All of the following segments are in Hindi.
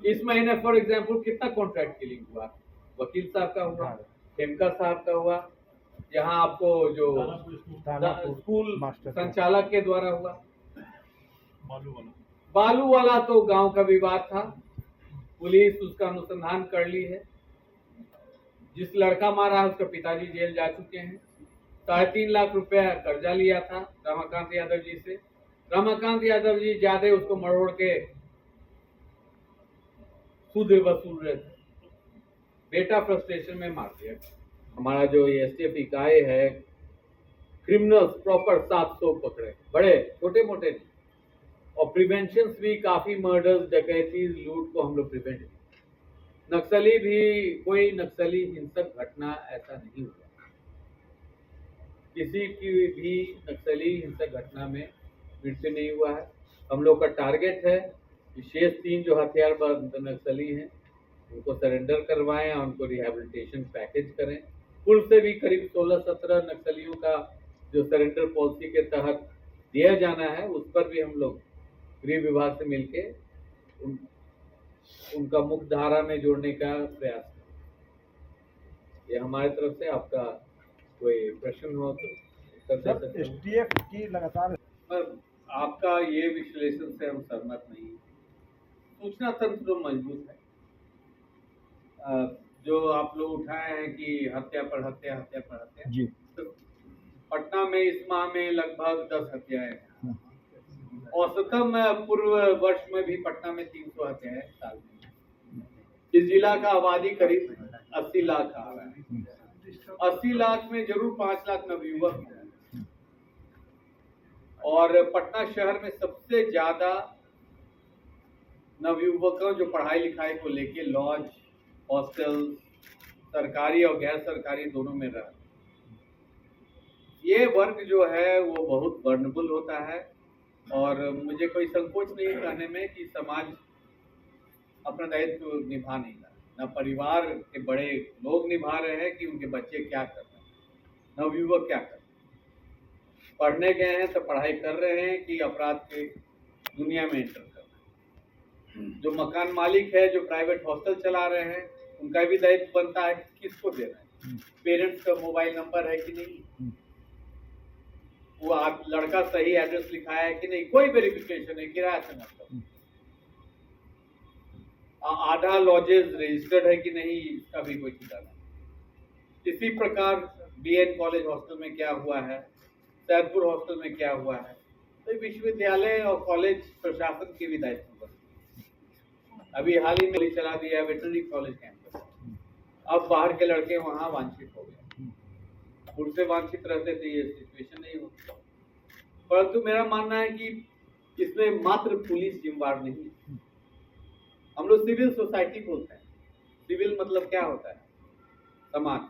इस महीने फॉर एग्जाम्पल कितना कॉन्ट्रैक्ट किलिंग हुआ, वकील साहब का हुआ, खेमका साहब का हुआ, यहाँ आपको जो स्कूल संचालक के द्वारा हुआ, बालू वाला तो गांव का विवाद था, पुलिस उसका अनुसंधान कर ली है। जिस लड़का मारा है उसके पिताजी जेल जा चुके हैं। 3.5 लाख रुपया कर्जा लिया था रमाकांत यादव जी से। रमाकांत यादव जी ज्यादा उसको मरोड़ के सूद वसूल रहे थे, बेटा फ्रस्ट्रेशन में मार दिया। हमारा जो एसटीएफ इकाई है, क्रिमिनल्स प्रॉपर 700 पकड़े, बड़े छोटे मोटे नहीं, और प्रिवेंशन भी काफी मर्डर्स, डकैती, लूट को हम लोग प्रिवेंट किए। नक्सली भी, कोई नक्सली हिंसक घटना ऐसा नहीं हुआ, किसी की भी नक्सली हिंसक घटना में मृत्यु नहीं हुआ है। हम लोग का टारगेट है कि शेष 3 जो हथियारबंद नक्सली हैं उनको सरेंडर करवाएं और उनको रिहेबिलिटेशन पैकेज करें। कुल से भी करीब 16-17 नक्सलियों का जो सरेंडर पॉलिसी के तहत दिया जाना है, उस पर भी हम लोग गृह विभाग से मिलके उनका मुख्य धारा में जोड़ने का प्रयास करें। ये हमारे तरफ से। आपका कोई प्रश्न हो तो सर, एसटीएफ की लगातार आपका ये विश्लेषण से हम सहमत नहीं। सूचना तंत्र तो मजबूत है। जो आप लोग उठाए हैं कि हत्या पर हत्या, हत्या पर हत्या जी, तो पटना में इस माह में लगभग 10 हत्याएं हैं। औसतम पूर्व वर्ष में भी पटना में 300 हत्याएं साल में। इस जिला का आबादी करीब 80 लाख आ रहा है। 80 लाख में जरूर 5 लाख नवयुवक हैं, और पटना शहर में सबसे ज्यादा नवयुवकों जो पढ़ाई लिखाई को लेके लॉज, हॉस्टल, सरकारी और गैर सरकारी दोनों में रह, ये वर्ग जो है वो बहुत वर्नबल होता है। और मुझे कोई संकोच नहीं कहने में कि समाज अपना दायित्व निभा नहीं रहा। न परिवार के बड़े लोग निभा रहे हैं कि उनके बच्चे क्या कर रहे हैं, नवयुवक क्या कर रहे हैं, पढ़ने गए हैं तो पढ़ाई कर रहे हैं कि अपराध के दुनिया में एंटर कर रहे हैं। जो मकान मालिक है, जो प्राइवेट हॉस्टल चला रहे हैं, उनका भी दायित्व बनता है कि किसको देना है, पेरेंट्स का मोबाइल नंबर है कि नहीं, वो आप लड़का सही एड्रेस लिखाया है कि नहीं, कोई वेरिफिकेशन है, किराया से मतलब, आधा लॉजेस रजिस्टर्ड है कि नहीं, इसका भी कोई ठिकाना नहीं। इसी प्रकार बीएन कॉलेज हॉस्टल में क्या हुआ है, सैदपुर हॉस्टल में क्या हुआ है, तो विश्वविद्यालय और कॉलेज प्रशासन के भी दायित्व पर। अभी हाल ही में चला दिया है वेटरनरी कॉलेज कैंपस, अब बाहर के लड़के वहाँ वांछित हो गए। उनसे वांछित रहते थे, ये सिचुएशन नहीं होती। परंतु मेरा मानना है कि इसमें मात्र पुलिस जिम्मेदार नहीं है। हम लोग सिविल सोसाइटी बोलते हैं। सिविल मतलब क्या होता है? समाज।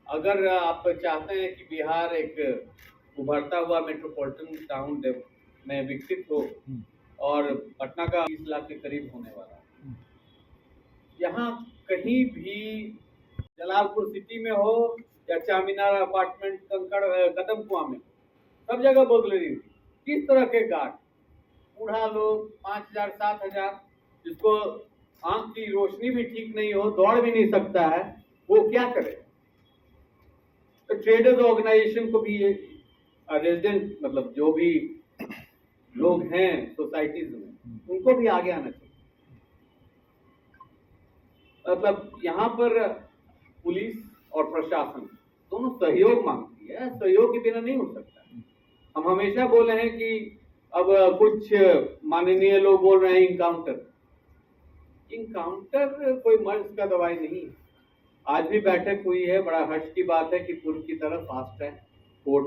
अगर आप चाहते हैं कि बिहार एक उभरता हुआ मेट्रोपॉलिटन टाउन में विकसित हो, और पटना का 20 लाख के करीब होने वाला है, यहाँ कहीं भी जलालपुर सिटी में हो या चामीनार अपार्टमेंट कदम कुआं में, सब जगह बोगलरी हुई। किस तरह के गार्ड, बूढ़ा लोग 5,000 7,000, जिसको आंख की रोशनी भी ठीक नहीं हो, दौड़ भी नहीं सकता है, वो क्या करे? तो ट्रेडर्स ऑर्गेनाइजेशन को भी ये रेजिडेंट, मतलब जो भी लोग हैं सोसाइटीज में, उनको भी आगे आना चाहिए। मतलब यहाँ पर पुलिस और प्रशासन दोनों सहयोग मांगती है, सहयोग के बिना नहीं हो सकता। हम हमेशा बोले हैं कि अब कुछ माननीय लोग बोल रहे हैं इनकाउंटर कोई मर्ज का दवाई नहीं है। आज भी बैठक हुई है, बड़ा हर्ष की बात है कि पूर्व की तरफ फास्ट ट्रैक कोर्ट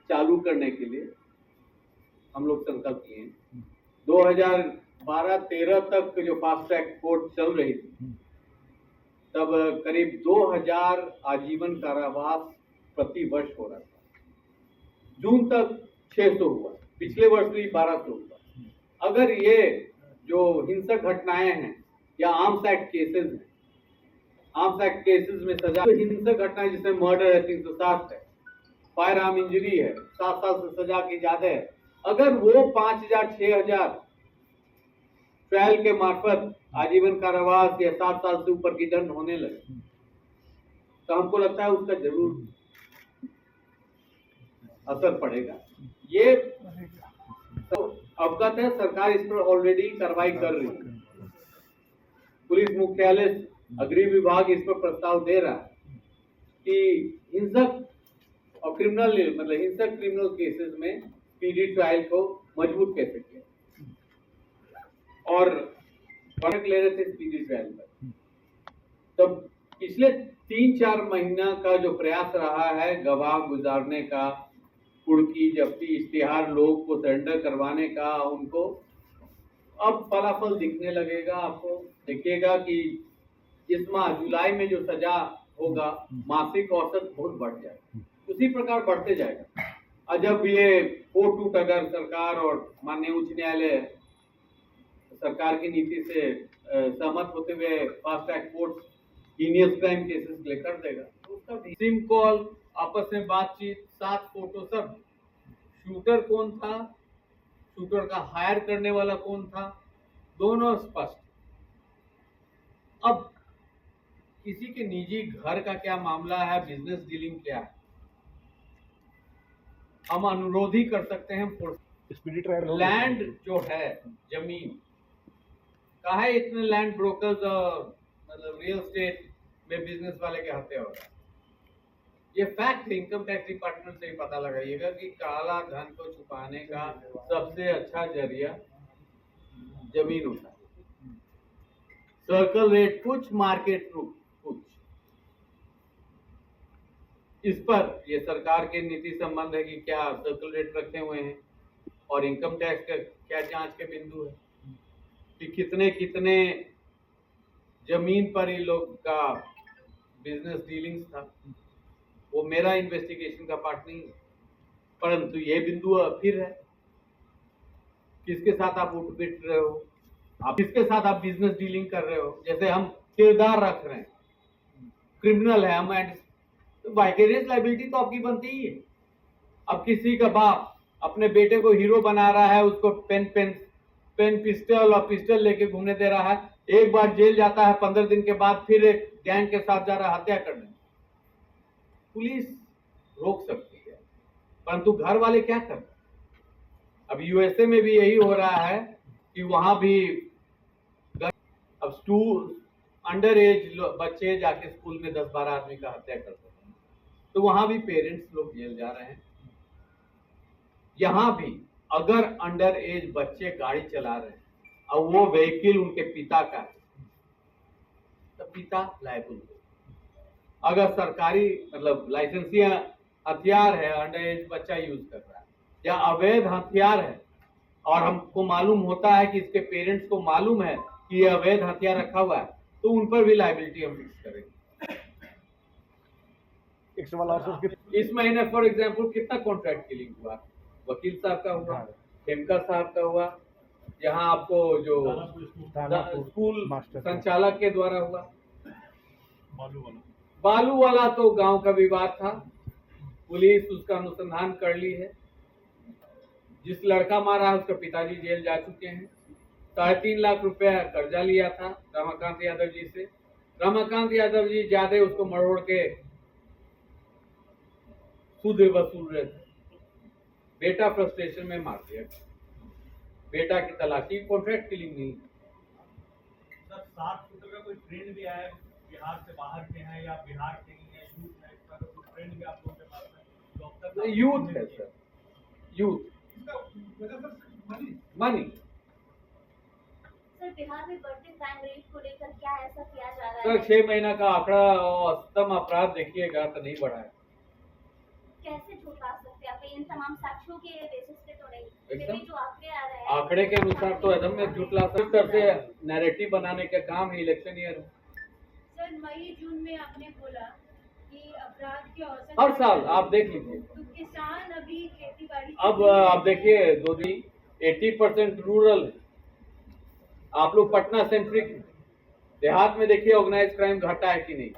चालू करने के लिए हम लोग संकल्प किए हैं। 2012-13 तक जो फास्ट ट्रैक कोर्ट चल रही थी, तब करीब 2000 आजीवन कारावास प्रति वर्ष हो रहा था। जून तक 600 हुआ, पिछले वर्ष भी 1200 हुआ। अगर ये जो हिंसक घटनाएं हैं या आर्म्स एक्ट केसेस हैं, आर्म्स एक्ट केसेस में सजा, तो हिंसक घटनाएं जिसमें मर्डर है 307 है, फायर आर्म इंजरी है 7 साल से सजा की ज्यादा है, अगर वो 5000 6000 ट्रायल के मार्फत आजीवन कारावास या 7 साल से ऊपर की दंड होने लगे, तो हमको लगता है उसका जरूर असर पड़ेगा। ये तो अवगत है, सरकार इस पर ऑलरेडी कार्रवाई कर रही है। पुलिस मुख्यालय गृह विभाग इस पर प्रस्ताव दे रहा है कि हिंसक और हिंसक क्रिमिनल केसेस में स्पीडी ट्रायल को मजबूत कैसे किया, और फर्क ले रहे थे स्पीडी ट्रायल पर। तो पिछले 3-4 महीना का जो प्रयास रहा है गवाह गुजारने का, कुर्की जब्ती, इश्तिहार लोग को सरेंडर करवाने का, उनको अब फलाफल दिखने लगेगा। आपको देखिएगा कि इस माह जुलाई में जो सजा होगा मासिक औसत बहुत बढ़ जाएगा, उसी प्रकार बढ़ते जाएगा। और जब ये कोर्ट टूट अगर सरकार और माननीय उच्च न्यायालय सरकार की नीति से सहमत होते हुए fast track court heinous crime cases लेकर देगा, तो उसका सिम कॉल, आपस में बातचीत, 7 फोटो, सब शूटर कौन था, शूटर का हायर करने वाला कौन था, दोनों स्पष्ट। अब किसी के निजी घर का क्या मामला है, बिजनेस डीलिंग क्या है, हम अनुरोध ही कर सकते हैं। स्पीडी ट्रायल लैंड जो है, जमीन काहे इतने लैंड ब्रोकर्स रियल एस्टेट में बिजनेस वाले के हत्या हो रहा है। ये फैक्ट इनकम टैक्स डिपार्टमेंट से ही पता लगाइएगा कि काला धन को छुपाने का सबसे अच्छा जरिया जमीन होता है। सर्कल रेट कुछ, मार्केट कुछ। इस पर ये सरकार के नीति संबंध है कि क्या सर्कल रेट रखे हुए हैं, और इनकम टैक्स का क्या जांच के बिंदु है कि कितने कितने जमीन पर ये लोग का बिजनेस डीलिंग्स था। वो मेरा इन्वेस्टिगेशन का पार्ट नहीं है, परंतु ये बिंदु फिर है, किसके साथ आप उठ बैठ रहे हो, आप किसके साथ आप बिजनेस डीलिंग कर रहे हो। जैसे हम किरदार रख रहे हैं, क्रिमिनल है हम, तो वाइकेरियस लायबिलिटी तो आपकी बनती ही है। अब किसी का बाप अपने बेटे को हीरो बना रहा है, उसको पेन पिस्टल और पिस्टल लेके घूमने दे रहा है, एक बार जेल जाता है, 15 दिन के बाद फिर एक गैंग के साथ जा रहा है हत्या करने। पुलिस रोक सकती है, परंतु घर वाले क्या करते हैं। अब यूएसए में भी यही हो रहा है कि वहां भी अब अंडर एज बच्चे जाके स्कूल में 10-12 आदमी का हत्या करते हैं, तो वहां भी पेरेंट्स लोग जेल जा रहे हैं। यहां भी अगर अंडर एज बच्चे गाड़ी चला रहे हैं और वो व्हीकल उनके पिता का है, तो पिता लायबल। अगर सरकारी लाइसेंसी हथियार है, अंडर एज बच्चा यूज कर रहा है, या अवैध हथियार है, और हमको मालूम होता है कि इसके पेरेंट्स को मालूम है कि ये अवैध हथियार रखा हुआ है, तो उन पर भी लायबिलिटी हम फिक्स करेंगे। इस महीने फॉर एग्जाम्पल कितना कॉन्ट्रैक्ट किलिंग हुआ, वकील साहब का हुआ, खेमका साहब का हुआ, यहाँ आपको जो स्कूल संचालक के द्वारा हुआ, बालू वाला तो गांव का विवाद था, पुलिस उसका अनुसंधान कर ली है। जिस लड़का मारा है उसके पिताजी जेल जा चुके हैं। 3.5 लाख रुपया कर्जा लिया था रमाकांत यादव जी से, रमाकांत यादव जी ज्यादा उसको मरोड़ के सूद वसूल रहे थे। बेटा फ्रस्ट्रेशन में मार दिया, बेटा की तलाशी, कॉन्ट्रैक्ट किलिंग नहीं। सर 60 फुट का कोई ट्रेंड भी आया बिहार से बाहर के हैं या बिहार के ही हैं, यूथ है, इसका कोई ट्रेंड भी आप लोगों के पास है? जो अब तक यूथ है sir, youth money. Sir Bihar में बढ़ते क्राइम रेट को लेकर क्या ऐसा किया जा रहा सर है? 6 महीना का आंकड़ा औसतम अपराध देखिएगा तो नहीं बढ़ा है। कैसे झुका सकते हैं आप इन तमाम साक्ष्यों के बेसिस पे तो नहीं, एकदम। फिर भी जो आंकड़े आ रहे हैं आंकड़े के अनुसार तो एकदम में झुटला सकते से नैरेटिव बनाने का काम है इलेक्शन ईयर। सर मई जून में आपने बोला कि अपराध के औसत हर साल आप देख लीजिए, तो किसान अभी खेती बाड़ी अब आप देखिए 80% रूरल है। आप लोग पटना सेंट्रिक, देहात में देखिए ऑर्गेनाइज क्राइम घटा है कि नहीं।